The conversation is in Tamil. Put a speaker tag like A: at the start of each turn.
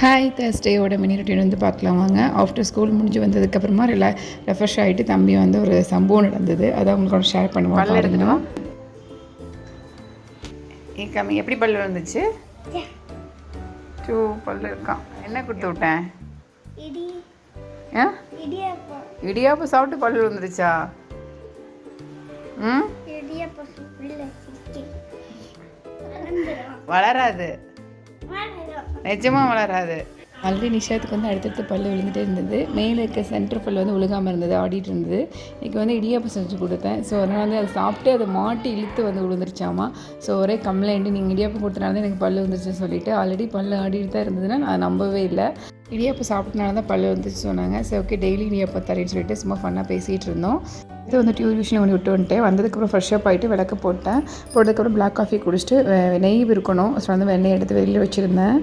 A: ஹாய் தேர்ஸ்டேயோட மினி ரொட்டீன் வந்து பார்க்கலாம் வாங்க. ஆஃப்டர் ஸ்கூல் முடிஞ்சு வந்ததுக்கப்புறமா ரெஃப்ரெஷ் ஆகிட்டு தம்பி வந்து ஒரு சம்பவம் நடந்தது, அதை அவங்களோட ஷேர் பண்ணுவோம். பாருங்க கம்மி எப்படி பல்லு வந்துச்சு? 2 பல்லு இருக்கான். என்ன கொடுத்து விட்டேன்? இடியாப்பம் சாப்பிட்டு பல்லு வந்துருச்சா? வளராது, நிஜமாக வளராது. ஆல்ரெடி நிஷாத்துக்கு வந்து அடுத்தடுத்து பல்லு விழுந்துகிட்டே இருந்தது. மேலே இருக்க சென்டர் பல்லு வந்து விழுகாமல் இருந்தது, ஆடிட்டு இருந்தது. இன்றைக்கி வந்து இடியாப்பம் செஞ்சு கொடுத்தேன். ஸோ அதனால் வந்து அதை சாப்பிட்டு அதை மாட்டி இழுத்து வந்து விழுந்துருச்சாமா. ஸோ ஒரே கம்ப்ளைண்ட்டு, நீங்கள் இடியாப்பம் கொடுத்தனால தான் எனக்கு பல்லு வந்துருச்சுன்னு சொல்லிட்டு. ஆல்ரெடி பல்லு ஆடிட்டு தான் இருந்ததுன்னா நான் நம்பவே இல்லை. இடியாப்பம் சாப்பிட்டனால தான் பல்லு வந்துச்சு சொன்னாங்க. சரி ஓகே, டெய்லி இடியாப்பம் தரேன்னு சொல்லிட்டு சும்மா ஃபன்னாக பேசிகிட்டு இருந்தோம். இது வந்து டியூஷன் ஒன்று விட்டு வந்துட்டேன். வந்ததுக்கப்புறம் ஃப்ரெஷ்ஷப் ஆகிட்டு விளக்கு போட்டேன். போட்டதுக்கப்புறம் பிளாக் காஃபி குடிச்சிட்டு நெய் இருக்கணும். ஸோ வந்து வெண்ணெய் எடுத்து வெளியில் வச்சுருந்தேன்.